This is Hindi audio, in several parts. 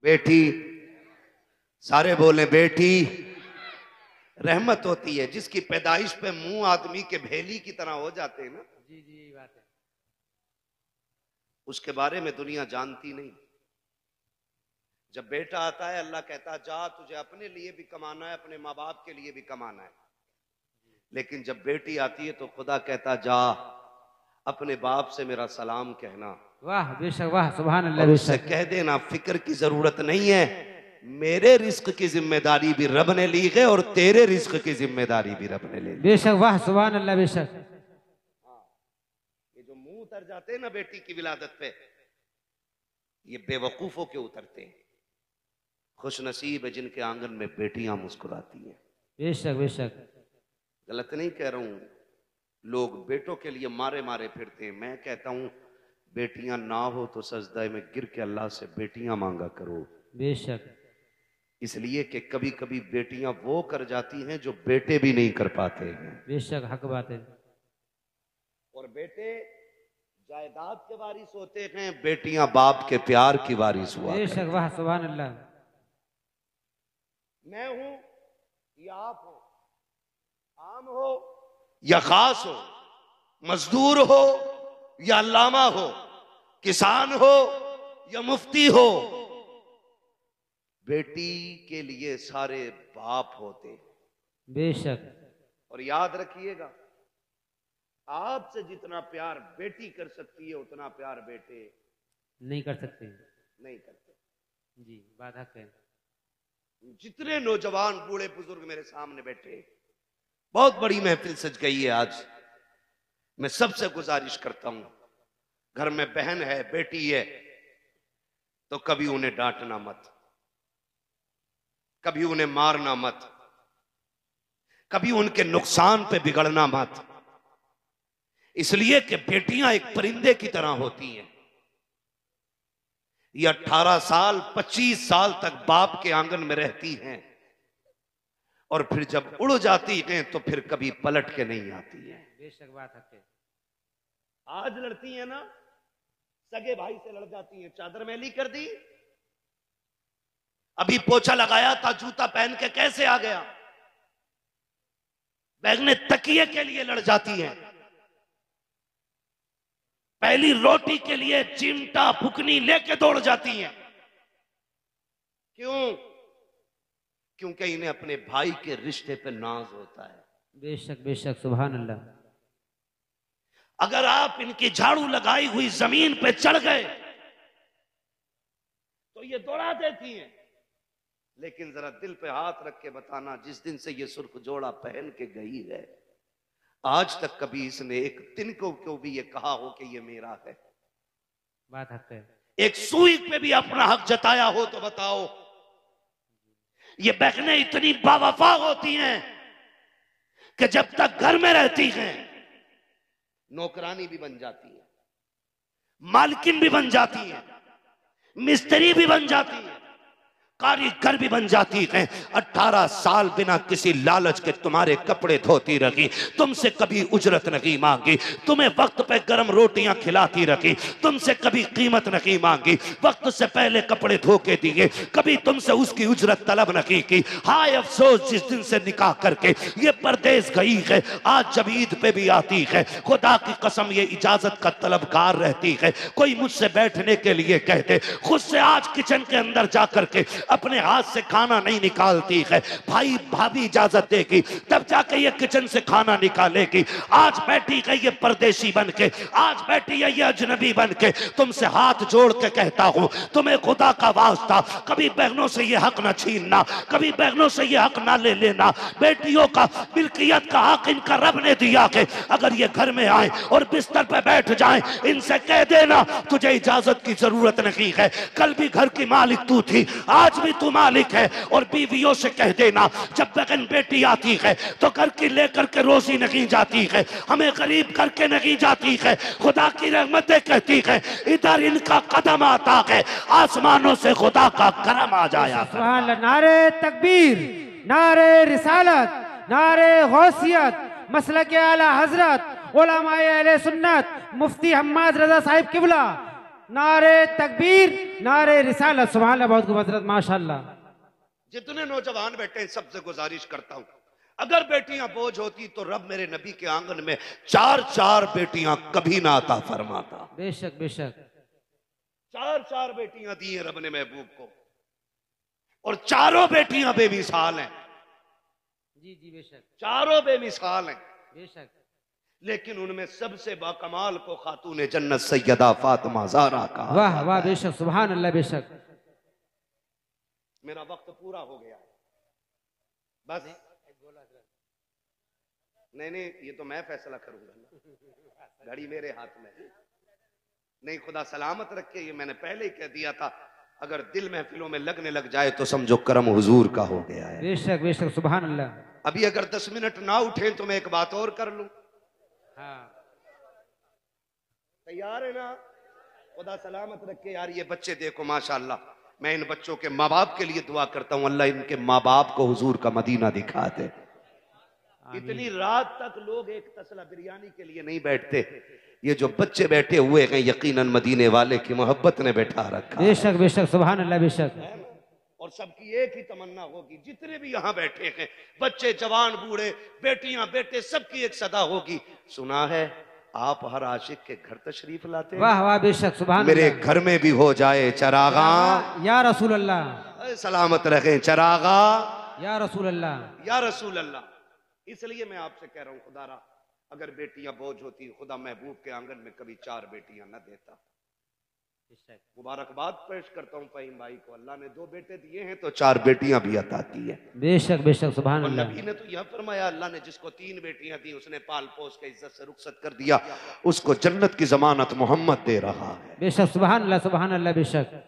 बेटी, सारे बोले बेटी। रहमत होती है जिसकी पैदाइश पे मुंह आदमी के भेली की तरह हो जाते हैं ना। जी जी बात है। उसके बारे में दुनिया जानती नहीं। जब बेटा आता है अल्लाह कहता है जा तुझे अपने लिए भी कमाना है, अपने माँ बाप के लिए भी कमाना है। लेकिन जब बेटी आती है तो खुदा कहता जा अपने बाप से मेरा सलाम कहना। वाह बेशक, वाह सुभान अल्लाह। और उससे कह देना फिक्र की जरूरत नहीं है, मेरे रिस्क की जिम्मेदारी भी रब ने ली है और तेरे रिस्क की जिम्मेदारी भी रब ने ली। बेशक, वाह सुभान अल्लाह बेशक। ये जो मुंह उतर जाते हैं ना बेटी की विलादत पे, ये बेवकूफों के उतरते हैं। खुश नसीब है जिनके आंगन में बेटियां मुस्कुराती हैं। बेशक बेशक, गलत नहीं कह रहा हूं। लोग बेटों के लिए मारे मारे फिरते हैं। मैं कहता हूं बेटियां ना हो तो सजदा में गिर के अल्लाह से बेटियां मांगा करो। बेशक, इसलिए कि कभी कभी बेटियां वो कर जाती हैं जो बेटे भी नहीं कर पाते हैं। बेशक हक बात है। और बेटे जायदाद के वारिस होते हैं, बेटियां बाप के प्यार की वारिस हुआ। बेशक, वाह सुभान अल्लाह। मैं हूं या आप हो, आम हो या खास हो, मजदूर हो या अल्लामा हो, किसान हो या मुफ्ती हो, बेटी के लिए सारे बाप होते। बेशक, और याद रखिएगा आपसे जितना प्यार बेटी कर सकती है उतना प्यार बेटे नहीं कर सकते। नहीं करते। जी बात हक है। जितने नौजवान बूढ़े बुजुर्ग मेरे सामने बैठे, बहुत बड़ी महफिल सज गई है आज। मैं सबसे गुजारिश करता हूं, घर में बहन है, बेटी है, तो कभी उन्हें डांटना मत, कभी उन्हें मारना मत, कभी उनके नुकसान पे बिगड़ना मत। इसलिए कि बेटियां एक परिंदे की तरह होती हैं। ये 18 साल 25 साल तक बाप के आंगन में रहती हैं और फिर जब उड़ जाती हैं तो फिर कभी पलट के नहीं आती हैं। बेशक बात है। आज लड़ती हैं ना, सगे भाई से लड़ जाती हैं, चादर मैली कर दी, अभी पोछा लगाया था, जूता पहन के कैसे आ गया, बैगने तकिए के लिए लड़ जाती हैं। पहली रोटी के लिए चिमटा फुकनी लेके दौड़ जाती हैं। क्यों? क्योंकि इन्हें अपने भाई के रिश्ते पे नाज होता है। बेशक बेशक सुभान अल्लाह। अगर आप इनकी झाड़ू लगाई हुई जमीन पे चढ़ गए तो ये दौड़ा देती हैं। लेकिन जरा दिल पे हाथ रख के बताना, जिस दिन से ये सुर्ख जोड़ा पहन के गई है आज तक कभी इसने एक तिनकों को भी ये कहा हो कि ये मेरा है? बात हक है। एक सुई पे भी अपना हक जताया हो तो बताओ। ये बहनें इतनी बावफा होती हैं कि जब तक घर में रहती हैं नौकरानी भी बन जाती है, मालकिन भी बन जाती है, मिस्त्री भी बन जाती है, कारीगर भी बन जाती है। 18 साल बिना किसी लालच के तुम्हारे कपड़े धोती रही, तुमसे कभी उजरत नहीं मांगी, तुम्हें वक्त पे गर्म रोटियां खिलाती रही, तुमसे कभी कीमत नहीं मांगी, वक्त से पहले कपड़े धो के दिए, कभी तुमसे उसकी उजरत तलब नहीं की। हाय अफसोस जिस दिन से निकाह करके ये परदेश गई है, आज जब ईद पे भी आती है खुदा की कसम ये इजाजत का तलबगार रहती है। कोई मुझसे बैठने के लिए कहते, खुद से आज किचन के अंदर जाकर के अपने हाथ से खाना नहीं निकालती है, भाई भाभी इजाजत देगी तब जाके ये किचन से खाना निकालेगी। आज बैठी है ये परदेशी बन के, आज बैठी है ये अजनबी बन के। तुमसे हाथ जोड़ के कहता हूं, तुम्हें खुदा का वास्ता कभी बहनों से ये हक ना छीनना, कभी बहनों से ये हक ना ले लेना। बेटियों का मिल्कियत का हक इनका रब ने दिया है। अगर ये घर में आए और बिस्तर पे बैठ जाए, इनसे कह देना तुझे इजाजत की जरूरत नहीं है, कल भी घर की मालिक तू थी, आज भी तू मालिक है। और बीवियों से कह देना जब बहन बेटी आती है तो घर की लेकर के रोजी नहीं जाती है, हमें गरीब करके नहीं जाती है। खुदा की रहमतें कहती है इधर इनका कदम आता है, आसमानों से खुदा का करम आ जाया। नारे तकबीर, नारे रिसालत, नारे गौसियत, मसलक आला हजरत, उलमाए अहले सुन्नत, मुफ्ती हम्माद रजा साहिब किबला नारे तकबीर, नारे रिसालत, सुभान अल्लाह, बहुत खूब हजरत, माशाअल्लाह। जितने नौजवान बैठे हैं सबसे गुजारिश करता हूं, अगर बेटियां बोझ होती तो रब मेरे नबी के आंगन में चार चार बेटियां कभी ना अता फरमाता। बेशक बेशक। चार चार बेटियां दी हैं रब ने महबूब को, और चारों बेटियां बेमिसाल हैं। जी जी बेशक। चारों बेमिसाल हैं, बेशक। लेकिन उनमें सबसे बाकमाल को खातून जन्नत सैयदा फातिमा ज़हरा कहा। वाह वाह बेशक, सुभान अल्लाह, बेशक। मेरा वक्त पूरा हो गया, बस। नहीं, ये तो मैं फैसला करूंगा ना, घड़ी मेरे हाथ में नहीं। खुदा सलामत रखे, ये मैंने पहले ही कह दिया था, अगर दिल महफिलों में लगने लग जाए तो समझो करम हुजूर का हो गया है। बेशक बेशक, सुभान अल्लाह। अभी अगर 10 मिनट ना उठे तो मैं एक बात और कर लूं। हाँ, तैयार है ना? खुदा सलामत रखे यार। ये बच्चे देखो माशाअल्लाह, मैं इन बच्चों के माँ बाप के लिए दुआ करता हूं, अल्लाह इनके माँ बाप को हुजूर का मदीना दिखा दे। इतनी रात तक लोग एक तसला बिरयानी के लिए नहीं बैठते, ये जो बच्चे बैठे हुए हैं यकीनन मदीने वाले की मोहब्बत ने बैठा रखा। बेशक बेशक, सुभान अल्लाह, बेशक। और सबकी एक ही तमन्ना होगी, जितने भी यहाँ बैठे हैं, बच्चे जवान बूढ़े, बेटियां बेटे, सबकी एक सदा होगी, सुना है आप हर आशिक के घर तशरीफ लाते हैं। वाह वाह बेशक, सुभान मेरे अल्लाह। घर में भी हो जाए चरागा, या रसूल अल्लाह। सलामत रखें चरागा, या रसूल अल्लाह। या रसूल अल्लाह। इसलिए मैं आपसे कह रहा हूं, खुदारा अगर बेटियां बोझ होती, खुदा महबूब के आंगन में कभी 4 बेटियां न देता। मुबारकबाद पेश करता हूं फहीम भाई को, अल्लाह ने 2 बेटे दिए हैं तो 4 बेटियां भी अता की है। बेशक बेशक, सुभान और अल्लाह। नबी ने तो यह फरमाया, अल्लाह ने जिसको 3 बेटियां दी उसने पाल पोस के इज्जत से रुखसत कर दिया, उसको जन्नत की जमानत मोहम्मद दे रहा है। बेशक, सुभान अल्लाह, सुभान अल्लाह, बेशक।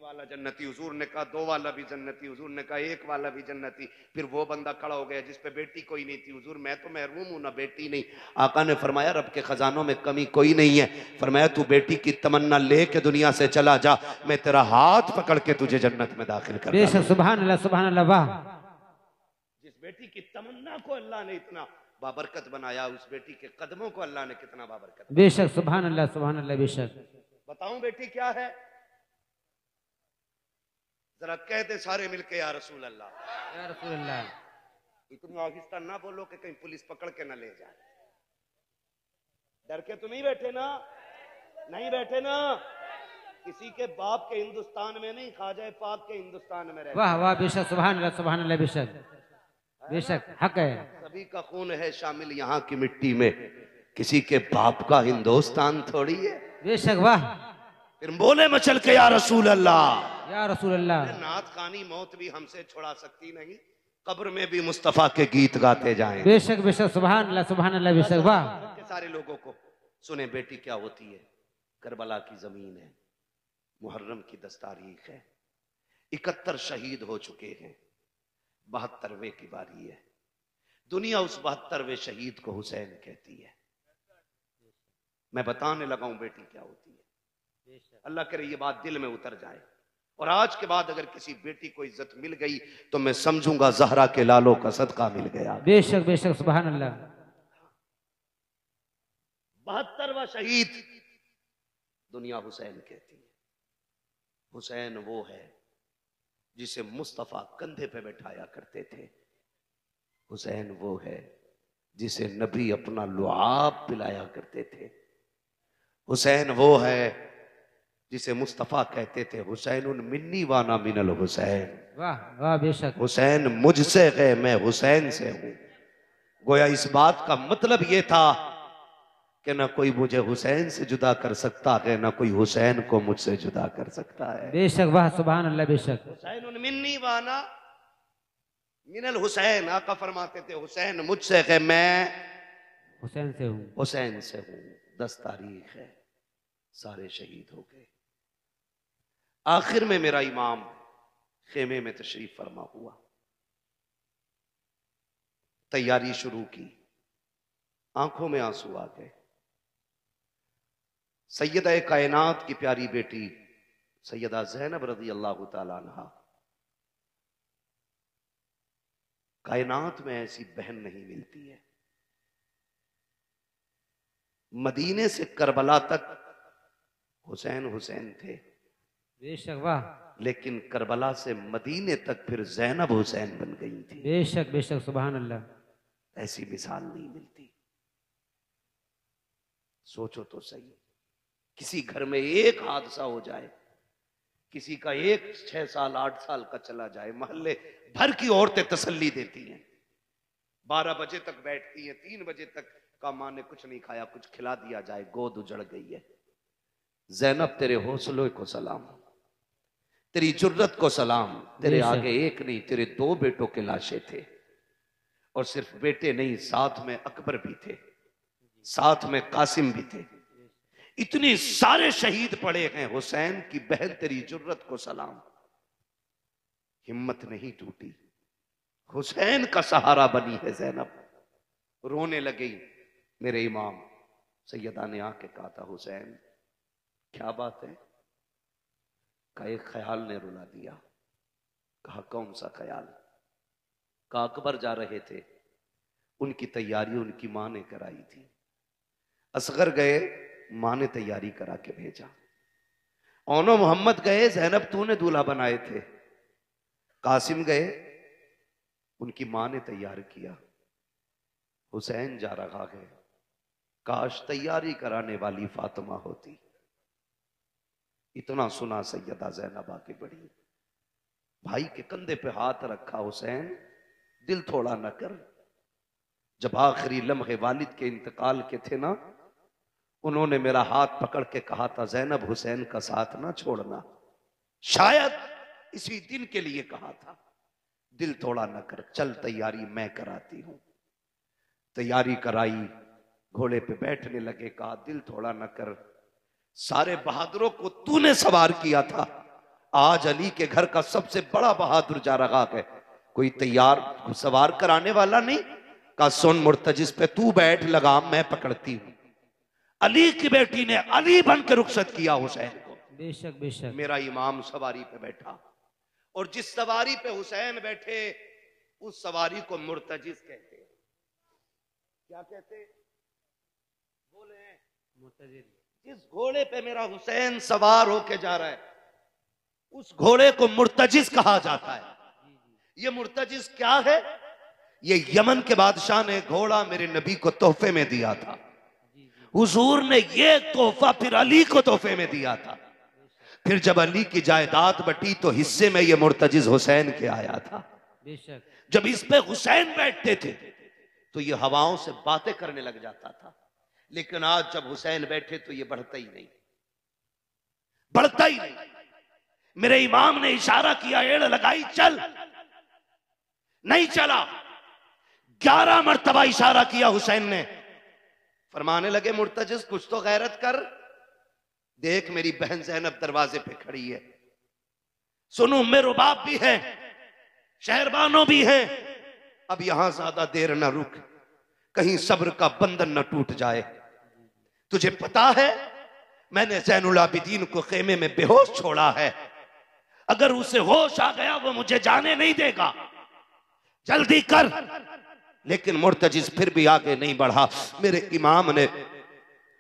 वाला जन्नती, हुजूर ने कहा 2 वाला भी जन्नती, हुजूर ने कहा 1 वाला भी जन्नती। फिर वो बंदा खड़ा हो गया जिस पे बेटी कोई नहीं थी, हुजूर मैं तो महरूम हूं ना बेटी नहीं। आका ने फरमाया रब के खजानों में कमी कोई नहीं है, फरमाया तू बेटी की तमन्ना ले के दुनिया से चला जा, मैं तेरा हाथ पकड़ के तुझे जन्नत में दाखिल कर। बेशक, सुभान अल्लाह, सुभान अल्लाह, वाह। जिस बेटी की तमन्ना को अल्लाह ने इतना बाबरकत बनाया, उस बेटी के कदमों को अल्लाह ने कितना बाबरकत। बेशक, सुभान अल्लाह, सुभान अल्लाह, बेशक। बताऊं बेटी क्या है? जरा कह दे सारे मिलके या रसूल अल्लाह, या रसूल अल्लाह। इतना आहिस्ता ना बोलो कि कहीं पुलिस पकड़ के ना ले जाए। डर के तो नहीं बैठे ना? नहीं बैठे ना? किसी के बाप के हिंदुस्तान में नहीं, ख्वाजा पाक के हिंदुस्तान में रहते। वाह वाह बेशक, सुभान अल्लाह, सुभान अल्लाह, बेशक बेशक, हक है। सभी का खून है शामिल यहाँ की मिट्टी में, किसी के बाप का हिंदुस्तान थोड़ी है। बेशक, वाह। फिर बोले मचल के या रसूल अल्लाह, या रसूल अल्लाह। नात खानी मौत भी हमसे छुड़ा सकती नहीं, कब्र में भी मुस्तफा के गीत गाते जाएं। बेशक बेशक, सुभान अल्लाह, सुभान अल्लाह, बेशक, वाह। के सारे लोगों को सुने बेटी क्या होती है। करबला की जमीन है, मुहर्रम की 10 तारीख है, 71 शहीद हो चुके हैं, 72वें की बारी है। दुनिया उस 72वें शहीद को हुसैन कहती है। मैं बताने लगा हूं बेटी क्या होती है। अल्लाह करे ये बात दिल में उतर जाए, और आज के बाद अगर किसी बेटी को इज्जत मिल गई तो मैं समझूंगा ज़हरा के लालों का सदका मिल गया। बेशक बेशक, सुभान अल्लाह। 72वां शहीद दुनिया हुसैन कहती है। हुसैन वो है जिसे मुस्तफा कंधे पे बैठाया करते थे। हुसैन वो है जिसे नबी अपना लुआब पिलाया करते थे। हुसैन वो है जिसे मुस्तफा कहते थे हुसैन मिन्नी वाना मिनल हुसैन। वाह वाह, बेशक। हुसैन मुझसे है, मैं हुसैन से हूं। गोया इस बात का मतलब यह था कि ना कोई मुझे हुसैन से जुदा कर सकता है, ना कोई हुसैन को मुझसे जुदा कर सकता है। बेशक, वाह, सुभान अल्लाह, बेशक। हुसैन मिन्नी वाना मिनल हुसैन, आका फरमाते थे हुसैन मुझसे है, मैं हुसैन से हूँ। हुसैन से हूं। 10 तारीख है, सारे शहीद हो गए। आखिर में मेरा इमाम खेमे में तशरीफ फरमा हुआ, तैयारी शुरू की, आंखों में आंसू आ गए। सैयदा कायनात की प्यारी बेटी सैयदा ज़ैनब रज़ी अल्लाह ताला अन्हा, कायनात में ऐसी बहन नहीं मिलती है। मदीने से करबला तक हुसैन हुसैन थे, बेशक वाह, लेकिन करबला से मदीने तक फिर ज़ैनब हुसैन बन गई थी। बेशक बेशक, सुभान अल्लाह। ऐसी मिसाल नहीं मिलती। सोचो तो सही, किसी घर में एक हादसा हो जाए, किसी का एक 6 साल 8 साल का चला जाए, मोहल्ले भर की औरतें तसल्ली देती हैं, 12 बजे तक बैठती हैं, 3 बजे तक का माँ ने कुछ नहीं खाया, कुछ खिला दिया जाए, गोद उजड़ गई है। ज़ैनब तेरे हौसले को सलाम, तेरी जुर्रत को सलाम। तेरे आगे एक नहीं, तेरे 2 बेटों के लाशें थे, और सिर्फ बेटे नहीं, साथ में अकबर भी थे, साथ में कासिम भी थे। इतने सारे शहीद पड़े हैं। हुसैन की बहन तेरी जुर्रत को सलाम, हिम्मत नहीं टूटी, हुसैन का सहारा बनी है ज़ैनब। रोने लगी। मेरे इमाम सैयदा ने आके कहा था, हुसैन क्या बात है? कहा एक ख्याल ने रुला दिया। कहा कौन सा ख्याल? कहा अकबर जा रहे थे, उनकी तैयारी उनकी मां ने कराई थी। असगर गए, मां ने तैयारी करा के भेजा। ओनो मोहम्मद गए, ज़ैनब तूने दूल्हा बनाए थे। कासिम गए, उनकी मां ने तैयार किया। हुसैन जा रहा है, काश तैयारी कराने वाली फातिमा होती। इतना सुना सैयदा ज़ैनब आके बढ़ी, भाई के कंधे पे हाथ रखा। हुसैन दिल थोड़ा न कर। जब आखिरी लम्हे वालिद के इंतकाल के थे ना, उन्होंने मेरा हाथ पकड़ के कहा था, ज़ैनब हुसैन का साथ ना छोड़ना। शायद इसी दिन के लिए कहा था, दिल थोड़ा न कर, चल तैयारी मैं कराती हूं। तैयारी कराई, घोड़े पे बैठने लगे। कहा दिल थोड़ा न कर, सारे बहादुरों को तूने सवार किया था, आज अली के घर का सबसे बड़ा बहादुर जा रहा है, कोई तैयार सवार कराने वाला नहीं। कहा सुन मुर्तजिस पे तू बैठ, लगाम मैं पकड़ती हूं। अली की बेटी ने अली बन के रुखसत किया हुसैन को। बेशक बेशक। मेरा इमाम सवारी पे बैठा, और जिस सवारी पे हुसैन बैठे उस सवारी को मुर्तजिस कहते हैं। क्या कहते? बोले मुर्तजिस। जिस घोड़े पे मेरा हुसैन सवार होके जा रहा है उस घोड़े को मुर्तजिस कहा जाता है। ये मुर्तजिस क्या है? ये यमन के बादशाह ने घोड़ा मेरे नबी को तोहफे में दिया था। हुजूर ने ये तोहफा फिर अली को तोहफे में दिया था। फिर जब अली की जायदाद बटी तो हिस्से में ये मुर्तजिस हुसैन के आया था। जब इस पे हुसैन बैठते थे तो ये हवाओं से बातें करने लग जाता था, लेकिन आज जब हुसैन बैठे तो ये बढ़ता ही नहीं, बढ़ता ही नहीं। मेरे इमाम ने इशारा किया, एड़ लगाई, चल, नहीं चला। 11 मरतबा इशारा किया हुसैन ने। फरमाने लगे मुर्तजिस कुछ तो गैरत कर, देख मेरी बहन ज़ैनब दरवाजे पे खड़ी है, सुनो उम्मे रुबाब भी है, शहरबानो भी है, अब यहां ज्यादा देर न रुक, कहीं सब्र का बंधन न टूट जाए। तुझे पता है मैंने ज़ैनुल आबिदीन को खेमे में बेहोश छोड़ा है, अगर उसे होश आ गया वो मुझे जाने नहीं देगा, जल्दी कर। लेकिन मुर्तजिस फिर भी आगे नहीं बढ़ा। मेरे इमाम ने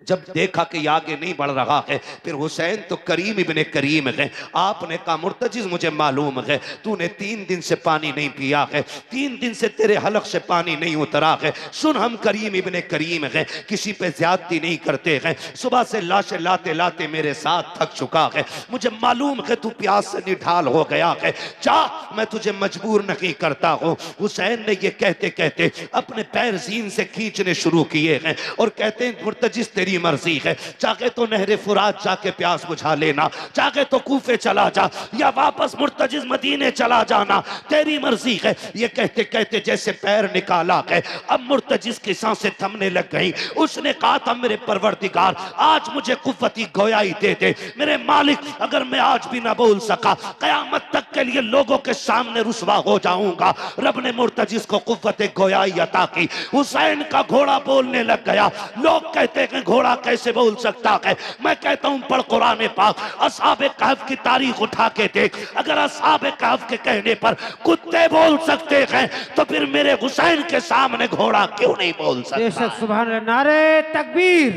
जब देखा कि आगे नहीं बढ़ रहा है, फिर हुसैन तो करीम इब्ने करीम है, आपने कहा मुर्तजिस मुझे मालूम है तूने 3 दिन से पानी नहीं पिया है, 3 दिन से तेरे हलक से पानी नहीं उतरा है। सुन हम करीम इब्ने करीम हैं, किसी पे ज्यादती नहीं करते हैं, सुबह से लाशें लाते लाते मेरे साथ थक चुका है, मुझे मालूम है तू प्यास से निढाल हो गया है, जा मैं तुझे मजबूर नहीं करता हूँ। हुसैन ने ये कहते कहते अपने पैर जीन से खींचने शुरू किए हैं और कहते हैं मुर्तजिस तेरी मर्जी है, चाहे तो नहरे फुरात जाके प्यास बुझा लेना, चाहे तो कूफे चला जा या वापस मुर्तजिस मदीने चला जाना, तेरी मर्जी है। ये कहते कहते जैसे पैर निकाला है, अब मुर्तजिस की सांसें थमने लग गई। उसने कहा था मेरे परवरदिगार आज मुझे कुव्वती गोयाई दे दे, मेरे मालिक अगर मैं आज भी ना बोल सका कयामत तक के लिए लोगों के सामने रुसवा हो जाऊंगा। रब ने मुर्तजिस को कुव्वत गोयाई अता की। हुसैन का घोड़ा बोलने लग गया। लोग कहते हैं घोड़ा कैसे बोल सकता है, मैं कहता हूं पढ़ कुरान पाक, असहाबे कहफ की तारीख उठा के देख, अगर असहाबे कहफ के कहने पर कुत्ते बोल सकते हैं तो फिर मेरे हुसैन के सामने घोड़ा क्यों नहीं बोल सकता? बेशक सुभान अल्लाह। नारे तकबीर,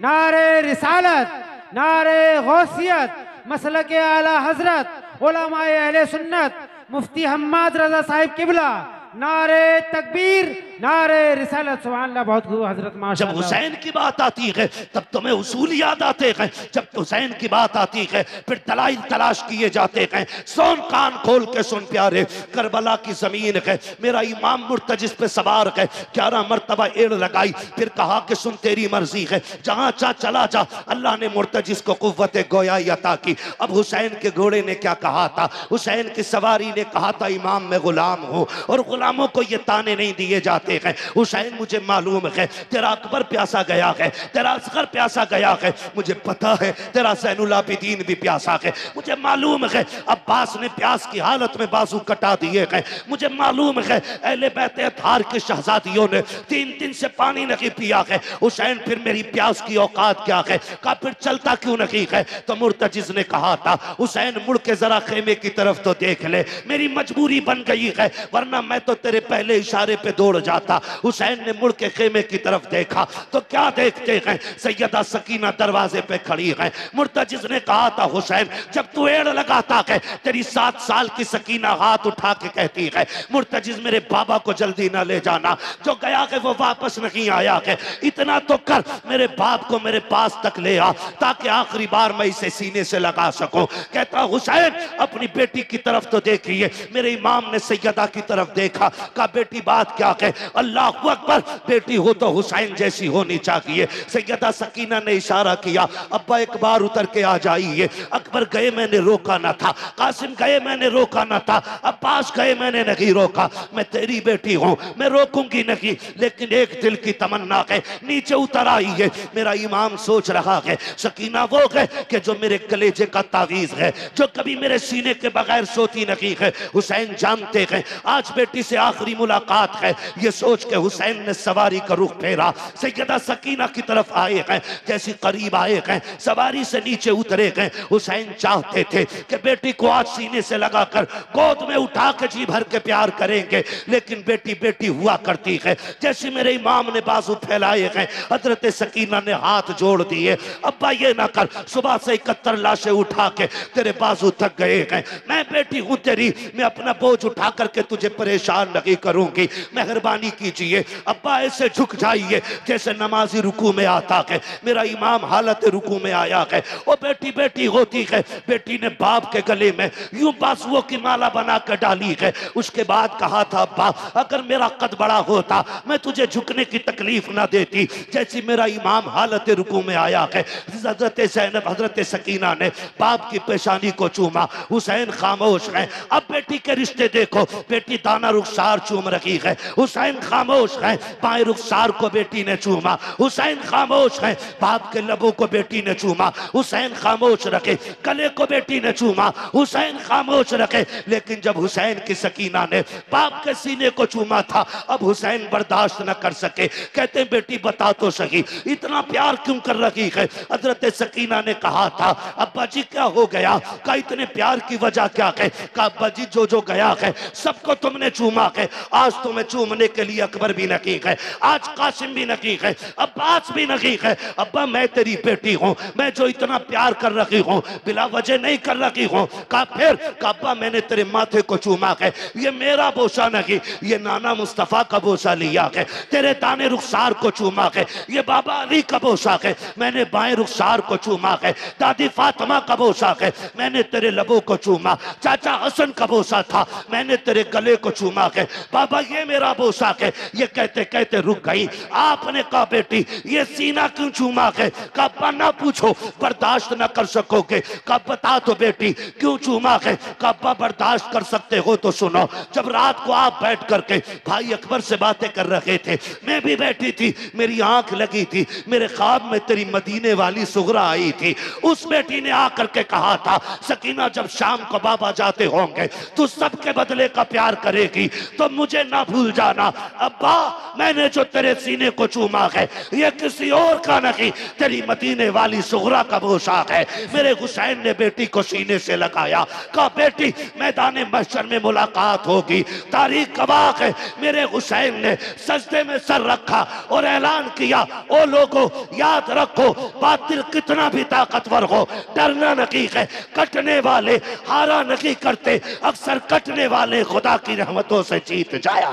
नारे रिसालत, नारे गौसियत, मसलक आला हजरत उलमाए अहले सुन्नत, मुफ्ती हम्माद रजा साहिब किबला, नारे तकबीर, नारे रिसालत, सुभान अल्लाह। बहुत खूब हजरत, जब माशाअल्लाह। हुसैन की बात आती है तब तुम्हें उसूल याद आते हैं, जब हुसैन की बात आती है फिर दलाइल तलाश किए जाते हैं। सुन, कान खोल के सुन प्यारे, करबला की जमीन है, मेरा इमाम मुर्तजिस पे सवार है, 11 मरतबा एड़ लगाई, फिर कहा कि सुन तेरी मर्जी है, जहां चाह चला जा। अल्लाह ने मुर्तजिस को कुव्वत गोयाई अता की। अब हुसैन के घोड़े ने क्या कहा था, हुसैन की सवारी ने कहा था इमाम मैं गुलाम हूं और गुलामों को ये ताने नहीं दिए जाते हैं। हुसैन मुझे मालूम है तेरा अकबर प्यासा गया है, तेरा असगर प्यासा गया है, मुझे पता है तेरा ज़ैनुल आबिदीन भी प्यासा है, मुझे मालूम है अब्बास ने प्यास की हालत में बाजू कटा दिए हैं, मुझे मालूम है अहले बैत अतहार की शहजादियों ने 3 दिन से पानी नहीं पिया है। हुसैन फिर मेरी प्यास की औकात क्या है, का फिर चलता क्यों नहीं है। तो मुर्तजिज ने कहा था हुसैन मुड़ के जरा खेमे की तरफ तो देख ले, मेरी मजबूरी बन गई है, वरना मैं तो तेरे पहले इशारे पे दौड़ जाता। हुसैन ने मुड़ के खेमे की तरफ देखा तो क्या देखते हैं, सैयदा सकीना दरवाजे पे खड़ी है। मुर्तजिज ने कहा था हुसैन जब तू एड़ लगाता है तेरी 7 साल की सकीना हाथ उठा के कहती है मुर्तजिज मेरे बाबा को जल्दी ना ले जाना, जो गया है वो वापस नहीं आया है, इतना तो कर मेरे बाप को मेरे पास तक ले आ ताकि आखिरी बार मैं इसे सीने से लगा सकूं। कहता हुसैन अपनी बेटी की तरफ तो देखिए। मेरे इमाम ने सैयदा की तरफ देखा, कहा बेटी बात क्या है, अल्लाह अकबर, बेटी हो तो हुसैन जैसी होनी चाहिए। सैयदा सकीना ने इशारा किया अब्बा एक बार उतर के आ जाइए। अकबर गए मैंने रोका ना था, कासिम गए मैंने रोका ना था, अब्बास गए मैंने नहीं रोका, मैं तेरी बेटी हूं मैं रोकूंगी नहीं, लेकिन एक दिल की तमन्ना है नीचे उतर आई है। मेरा इमाम सोच रहा है सकीना वो है कि जो मेरे कलेजे का तावीज है, जो कभी मेरे सीने के बगैर सोती नहीं है। हुसैन जानते हैं आज बेटी से आखिरी मुलाकात है, ये सोच के हुसैन ने सवारी का रुख फेरा, सैयदा सकीना की तरफ आए हैं। जैसे करीब आए हैं सवारी से नीचे उतरे गए। हुसैन चाहते थे कि बेटी को आज सीने से लगाकर गोद में उठा के जी भर के प्यार करेंगे, लेकिन बेटी बेटी हुआ करती है। जैसे मेरे इमाम ने बाजू फैलाए हैं हजरत सकीना ने हाथ जोड़ दिए, अब्बा ये ना कर, सुबह से 71 लाशें उठा के तेरे बाजू थक गए हैं, मैं बेटी हूं तेरी, मैं अपना बोझ उठा करके तुझे परेशान नहीं करूंगी, मेहरबानी कीजिए। अब्बा ऐसे झुक जाइए जैसे नमाजी रुकू में आता है। मेरा इमाम हालत रुकू में आया है, वो बेटी बेटी होती है। बेटी ने बाप के गले में यूं बाजुओं की माला बना कर डाली है। उसके बाद कहा था अब्बा अगर मेरा कद बड़ा होता मैं तुझे झुकने की तकलीफ ना देती। जैसी मेरा इमाम हालत रुकू में आया है, हजरत ज़ैनब हजरत सकीना ने बाप की पेशानी को चूमा। हुसैन खामोश है। अब बेटी के रिश्ते देखो, बेटी दाना रुखसार चूम रही है, हुसैन खामोश है। बाएं रुखसार को बेटी ने चूमा, हुसैन खामोश है। बाप के लबों को बेटी ने चूमा, हुसैन खामोश रखे। गले को बेटी ने चूमा, हुसैन खामोश रखे। लेकिन जब हुसैन की सकीना ने बाप के सीने को चूमा था, अब हुसैन बर्दाश्त न कर सके। कहते बेटी बता तो सही इतना प्यार क्यों कर रही है। हजरत सकीना ने कहा था अब्बा जी क्या हो गया, का इतने प्यार की वजह क्या है। का अब्बा जी जो जो गया है सबको तुमने चूमा है, आज तुम्हें चूमने के लिए अकबर भी नहीं है, आज कासिम भी नहीं है, अब्बास भी नहीं है। अब्बा मैं तेरी बेटी हूँ, मैं जो इतना प्यार कर रही हूँ बिला वजह नहीं कर रही हूँ। का फिर का अब्बा मैंने तेरे माथे को चूमा है, ये मेरा बोसा नहीं, ये नाना मुस्तफा का बोसा लिया है। तेरे दाने रुखसार को चूमा है, ये बाबा अली का बोसा है। मैंने बाएं रुखसार को चूमा है, दादी फातिमा का बोसा है। मैंने तेरे लबों को चूमा, चाचा हसन का बोसा था, मैंने तेरे गले को चूमा है। बाबा ये मेरा बोसा है। ये कहते कहते रुक गई। आपने कहा बेटी ये सीना क्यों चूमा है। कहा ना पूछो बर्दाश्त ना कर सकोगे। कहा बता तो बेटी क्यों चूमा है। कहा बर्दाश्त कर सकते हो तो सुनो। जब रात को आप बैठ करके भाई अकबर से बातें कर रहे थे, मैं भी बैठी थी, मेरी आंख लगी थी, मेरे ख्वाब में तेरी मदीने वाली सुगरा आई थी। उस बेटी ने आकर के कहा था सकीना जब शाम को बाबा जाते होंगे तो सबके बदले का प्यार करेगी, तो मुझे ना भूल जाना। अब्बा मैंने जो तेरे सीने को चूमा है ये किसी और का नहीं, तेरी मदीने वाली सुगरा का पोशाक है। मेरे हुसैन ने बेटी को सीने से लगाया, कहा बेटी मैदान महशर में मुलाकात होगी, तारीख गवाह है। मेरे हुसैन ने सजदे में सर रखा और ऐलान किया, ओ लोगों याद रखो बातिल कितना भी ताकतवर हो डरना नहीं है, कटने वाले हारा नहीं करते, अक्सर कटने वाले खुदा की रहमतों से जीत जाया।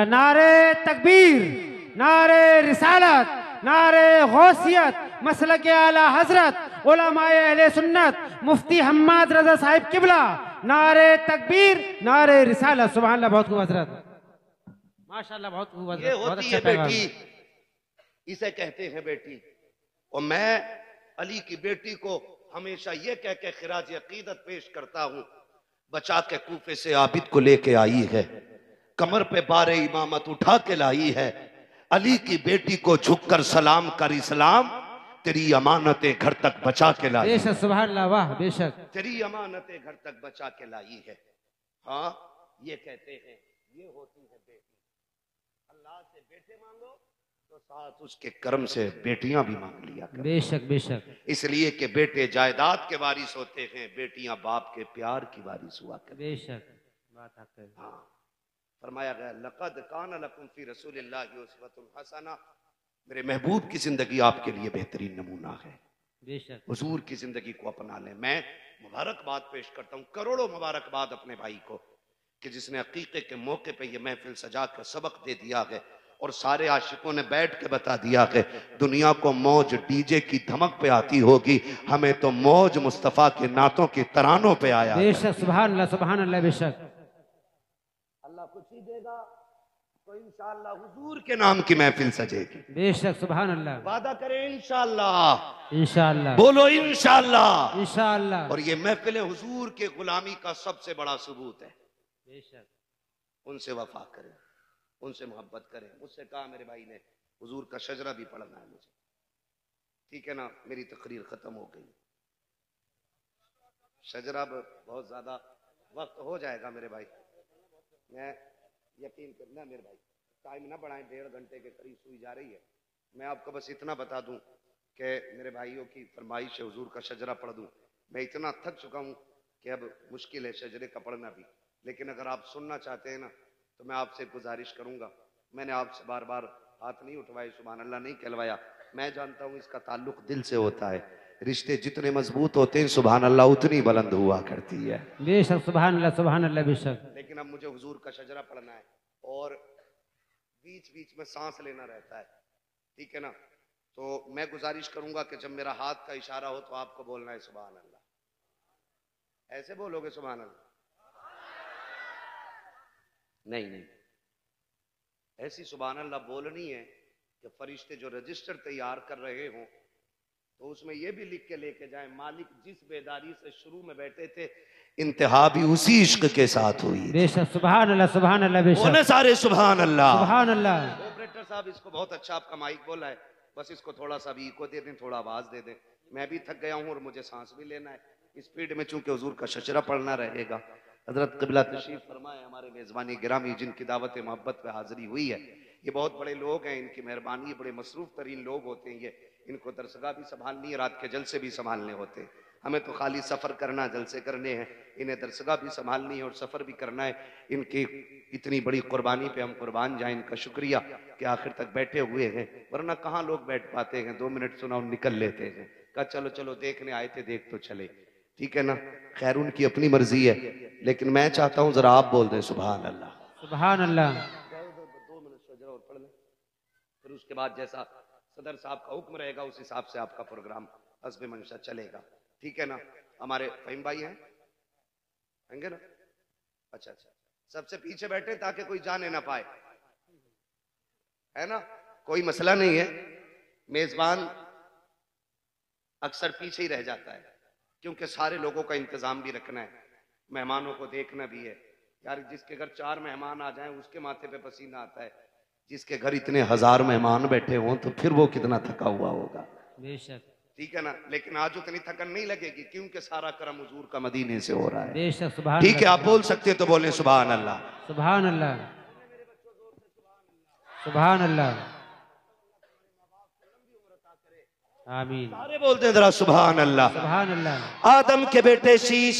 नारे तकबीर, नारे रिसालत, नारे गौसियत, मसलक आला हजरत उलमाए अहले सुन्नत मुफ्ती हम्माद रजा साहिब किबला, नारे तकबीर, नारे रिसालत। सुभान अल्लाह, बहुत खूब हजरत, माशाअल्लाह, बहुत खूब हजरत। ये होती है बेटी, इसे कहते हैं बेटी। और मैं अली की बेटी को हमेशा ये कह के खिराज अकीदत पेश करता हूं, बचा के कूफे से आबिद को लेके आई है, कमर पे बारे इमामत उठा के लाई है। अली की बेटी को झुककर सलाम कर इस्लाम, तेरी अमानतें घर तक बचा के लाई। बेशक, सुभान अल्लाह, वाह बेशक, तेरी अमानतें घर तक बचा के लाई है। हाँ, ये कहते हैं ये होती है बेटी। अल्लाह से बेटे मांगो तो साथ उसके कर्म से बेटियां भी मांग लिया करो। बेशक बेशक, इसलिए कि बेटे जायदाद के वारिस होते हैं, बेटियां बाप के प्यार की वारिस हुआ करती। बेशक बात है। हाँ, फरमाया गया लक़द कान लकुम फी रसूलिल्लाहि उस्वतुन हसना, मेरे महबूब की जिंदगी आपके लिए बेहतरीन नमूना है। बेशक, हुजूर की जिंदगी को अपना लें। मैं मुबारकबाद पेश करता हूँ, करोड़ों मुबारकबाद अपने भाई को कि जिसने अकीके के मौके पे ये महफिल सजा कर सबक दे दिया है और सारे आशिकों ने बैठ के बता दिया है दुनिया को मौज डीजे की धमक पे आती होगी, हमें तो मौज मुस्तफा के नातों के तरानों पे आया। बेशक, सुभान अल्लाह, सुभान अल्लाह, बेशक। अल्लाह खुशी देगा तो इंशाअल्लाह हुजूर के नाम की महफिल सजेगी। बेशक, सुभान अल्लाह, वादा करें इंशाअल्लाह, इंशाअल्लाह, बोलो इंशाअल्लाह, इंशाअल्लाह। और ये महफिल हुजूर के गुलामी का सबसे बड़ा सबूत है। बेशक, उनसे वफा करें, उनसे मोहब्बत करें। मुझसे कहा मेरे भाई ने हुजूर का शजरा भी पढ़ना है मुझे, ठीक है ना। मेरी तकरीर खत्म हो गई, शजरा बहुत ज्यादा वक्त हो जाएगा मेरे भाई, मैं यकीन करना मेरे भाई, टाइम ना बढ़ाएं, 1.5 घंटे के करीब सुई जा रही है। मैं आपको बस इतना बता दूं कि मेरे भाइयों की फरमाइश है हुजूर का शजरा पढ़ दूं। मैं इतना थक चुका हूं कि अब मुश्किल है शजरे का पढ़ना भी, लेकिन अगर आप सुनना चाहते हैं ना तो मैं आपसे गुजारिश करूंगा। मैंने आपसे बार बार हाथ नहीं उठवाए, सुभान अल्लाह नहीं कहलवाया, मैं जानता हूं इसका ताल्लुक दिल से होता है। रिश्ते जितने मजबूत होते हैं सुभान अल्लाह उतनी बुलंद हुआ करती है। बेशक, सुभान अल्लाह, सुभान अल्लाह, बेशक। लेकिन अब मुझे हुजूर का शजरा पढ़ना है और बीच बीच में सांस लेना रहता है, ठीक है ना। तो मैं गुजारिश करूंगा कि जब मेरा हाथ का इशारा हो तो आपको बोलना है सुभान अल्लाह। ऐसे बोलोगे सुभान अल्लाह? नहीं नहीं, ऐसी सुभान अल्लाह बोलनी है कि फरिश्ते जो रजिस्टर तैयार कर रहे हों तो उसमें यह भी लिख के लेके जाए मालिक जिस बेदारी से शुरू में बैठे थे इंतहा भी उसी इश्क के साथ हुई। बेशक, सुभान अल्लाह, सुभान अल्लाह, बेशक, सारे सुभान अल्लाह, सुभान अल्लाह। ऑपरेटर साहब इसको बहुत अच्छा आपका माइक बोला है, बस इसको थोड़ा सा भी इको दे दें, थोड़ा आवाज दे दें। मैं भी थक गया हूँ और मुझे सांस भी लेना है स्पीड में, चूंकि हुजूर का शजरा पढ़ना रहेगा। हजरत क़िबला तशरीफ फरमाए, हमारे मेजबानी गिरामी जिनकी दावत मोहब्बत पे हाजिरी हुई है, ये बहुत बड़े लोग हैं, इनकी मेहरबानी, बड़े मसरूफ तरीन लोग होते हैं ये। इनको दरसगाह भी संभालनी है, रात के जलसे भी संभालने होते हैं। हमें तो खाली सफ़र करना, जलसे करने हैं, इन्हें दरसगाह भी संभालनी है और सफ़र भी करना है। इनकी इतनी बड़ी कुर्बानी पे हम कुर्बान जाएं, इनका शुक्रिया कि आखिर तक बैठे हुए हैं, वरना कहाँ लोग बैठ पाते हैं। 2 मिनट सुना निकल लेते हैं, कहा चलो चलो देखने आए थे देख तो चले, ठीक है ना। खैर उनकी अपनी मर्जी है, लेकिन मैं चाहता हूँ जरा आप बोल दें सुभान अल्लाह, सुभान अल्लाह। 2 मिनट शजरा और पढ़ लें, फिर उसके बाद जैसा सदर साहब का हुक्म रहेगा उस हिसाब से आपका प्रोग्राम हस्बे मंशा चलेगा, ठीक है ना। हमारे फहीम भाई हैं ना? अच्छा अच्छा, सबसे पीछे बैठे ताकि कोई जाने ना पाए, है ना, कोई मसला नहीं है। मेजबान अक्सर पीछे ही रह जाता है क्योंकि सारे लोगों का इंतजाम भी रखना है, मेहमानों को देखना भी है। यार जिसके घर 4 मेहमान आ जाएं उसके माथे पे पसीना आता है, जिसके घर इतने 1000 मेहमान बैठे हों तो फिर वो कितना थका हुआ होगा। बेशक, ठीक है ना। लेकिन आज उतनी थकन नहीं लगेगी क्योंकि सारा करम हुजूर का मदीने से हो रहा है। बेशक, सुभान, ठीक है। आप बोल सकते तो बोले सुभान अल्लाह, सुभान अल्लाह, सुभान अल्लाह, आमीन। सारे बोलते हैं जरा सुभान अल्लाह। सुभान अल्लाह। आदम के बेटे शीश,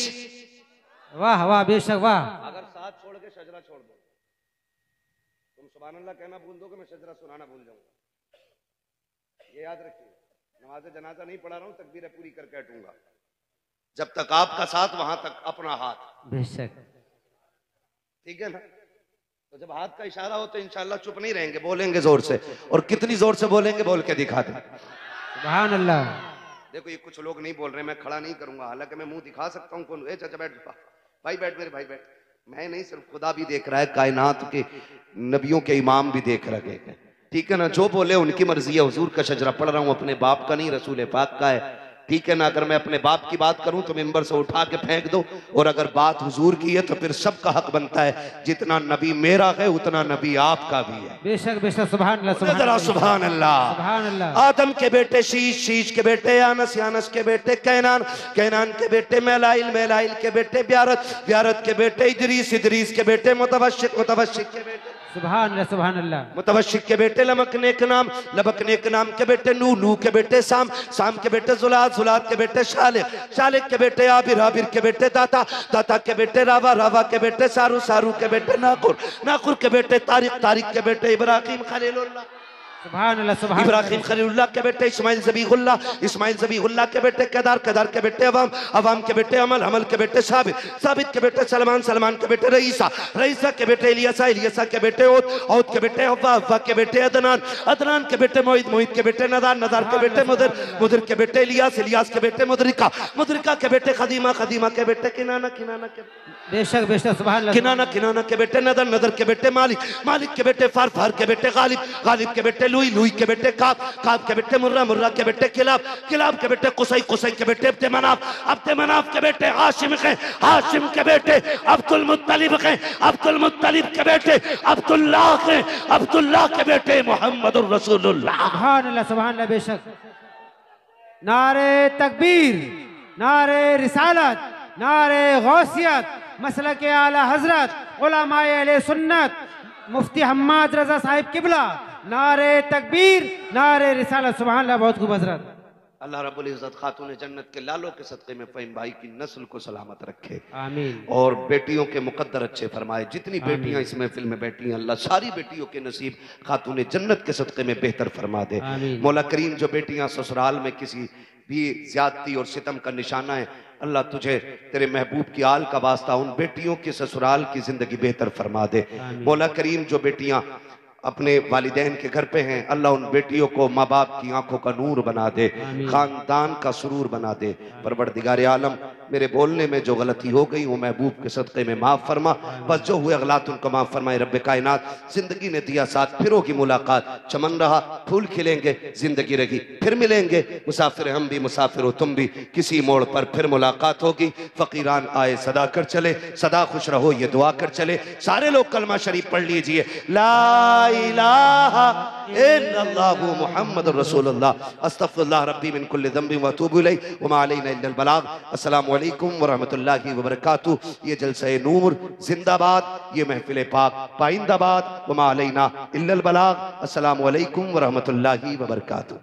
वाह वाह, बेशक वाह। अगर साथ छोड़ के शजरा छोड़ दो, तुम सुभान अल्लाह कहना भूल दो कि मैं शजरा सुनाना भूल जाऊंगा। ये याद रखिए, नमाज जनाजा नहीं पढ़ा रहा हूं, तकबीरें पूरी करके हटूंगा। जब तक आपका साथ वहां तक अपना हाथ। बेशक, ठीक है ना? तो जब हाथ का इशारा हो तो इंशाल्लाह चुप नहीं रहेंगे, बोलेंगे जोर से। और कितनी जोर से बोलेंगे बोल के दिखा दे। सुभान अल्लाह। देखो ये कुछ लोग नहीं बोल रहे, मैं खड़ा नहीं करूंगा, हालांकि मैं मुंह दिखा सकता हूँ। कौन? चाचा बैठ, भाई बैठ, मेरे भाई बैठ। मैं नहीं, सिर्फ खुदा भी देख रहा है, कायनात के नबियों के इमाम भी देख रहे हैं। ठीक है ना? जो बोले उनकी मर्जी है। हुजूर का शजरा पढ़ रहा हूँ, अपने बाप का नहीं, रसूल पाक का है। ठीक है ना? अगर मैं अपने बाप की बात करूं तो मिंबर से उठा के फेंक दो, और अगर बात हुजूर की है तो फिर सबका हक बनता है। जितना नबी मेरा है उतना नबी आपका भी है। बेशक बेशक, सुभान अल्लाह, सुभान अल्लाह। सुभान अल्लाह। आदम के बेटे शीश, शीश के बेटे यानस, यानस के बेटे कैनान, कैनान के बेटे मेलाइल, मेलाइल के बेटे ब्यारत, ब्यारत के बेटे इदरीस, इदरीस के बेटे मुतवशिक, मुतवशिक के बेटे सुभान अल्लाह, सुभान अल्लाह। मुतवशिक के बेटे लमकने के नाम, लमकने के नाम के बेटे नू, नू के बेटे साम, साम के बेटे जुलाद, जुलाद के बेटे शालिक, शालिक के बेटे आबिर, आबिर के बेटे दाता, दाता के बेटे रावा, रावा के बेटे सारू, सारू के बेटे नाकुर, नाकुर के बेटे तारिक, तारिक के बेटे इब्राहिम खलीलुल्लाह, सुभान अल्लाह, सुभान इब्राहिम खलीलुल्लाह के बेटे इस्माइल ज़बीहुल्लाह, इस्माइल ज़बीहुल्लाह के बेटे केदार, केदार के बेटे अवाम, अवाम के बेटे अमल, अमल के बेटे साबित, साबित के बेटे सलमान, सलमान के बेटे रईसा, रईसा के बेटे इलियासा, इलियासा के बेटे औद, औद के बेटे हव्वा, हव्वा के बेटे अदनान, अदनान के बेटे मोहित, मोहित के बेटे नदार, नदार के बेटे मुदर, मुदर के बेटे इलियास, इलियास के बेटे मुदरिका, मुदरिका के बेटे खदीमा, खदीमा के बेटे किनाना, किनाना के बेशक बेशक, सुभान अल्लाह। किनाना, किनाना के बेटे नदर, नदर के बेटे मालिक, मालिक के बेटे फार, फार के बेटे गालिब, गालिब के बेटे लुई, लुई के बेटे काब, काब के बेटे मुर्रा, मुर्रा के बेटे किलाब, किलाब के बेटे कुसई, कुसई के बेटे अब्दे मनाफ, अब्दे मनाफ के बेटे हाशिम के, हाशिम के बेटे अब्दुल मुत्तलिब के, अब्दुल मुत्तलिब के बेटे अब्दुल्लाह के, अब्दुल्लाह के बेटे मोहम्मदुर रसूलुल्लाह। सुभान अल्लाह, सुभान अल्लाह, बेशक। नारे तकबीर, नारे रिसालत, नारे गौसियत, मसलक आला हजरत, उलमाए अहले सुन्नत, मुफ्ती हम्माद रजा साहिब किबला, नारे तकबीर, नारे रिसालत। सुभान अल्लाह, बहुत खूब हजरत। अल्लाह रब्बुल इज्जत खातून जन्नत के लालों के सदक़े में फ़हीम भाई की नस्ल को सलामत रखे, आमीन। और बेटियों के मुकद्दर अच्छे फरमाए। जितनी बेटियां इस महफिल में बैठी हैं, अल्लाह सारी बेटियों के नसीब खातून जन्नत के सदक़े में बेहतर फरमा दे। मौला करीम, जो बेटियां ससुराल में किसी भी ज्यादती और सितम का निशाना है, अल्लाह तुझे तेरे महबूब की आल का वास्ता उन बेटियों के ससुराल की जिंदगी बेहतर फरमा दे। मौला करीम, जो बेटियां अपने वालिदैन के घर पे हैं, अल्लाह उन बेटियों को माँ बाप की आंखों का नूर बना दे, खानदान का सुरूर बना दे। परवरदिगार आलम, मेरे बोलने में जो गलती हो गई वो महबूब के सदक़े में माफ़ फरमा, बस जो हुए अगलात उनको माफ़ फरमाए। रब्बे कायनात, जिंदगी ने दिया साथ, फिरों की मुलाकात, चमन रहा, फूल खिलेंगे, जिंदगी रही, फिर मिलेंगे। मुसाफिर हम भी, मुसाफिर हो तुम भी, किसी मोड़ पर फिर मुलाकात होगी। फ़कीरान आए सदा कर चले, सदा खुश रहो ये दुआ कर चले। सारे लोग कलमा शरीफ पढ़ लीजिए, ला इलाहा इल्लल्लाहु मुहम्मदुर रसूलुल्लाह, अस्तगफिरुल्लाह रब्बी मिन कुल्लि ज़ंबि व अतूबु इलैहि व मा अलैना इल्लल बलाग। अस्सलामु अलैकुम व रहमतुल्लाहि व बरकातुहू। ये जलसे नूर जिंदाबाद, ये महफिल पाक पाइंदाबाद, व मा अलैना इल्लल बलाग। अस्सलामु अलैकुम व रहमतुल्लाहि व बरकातुहू।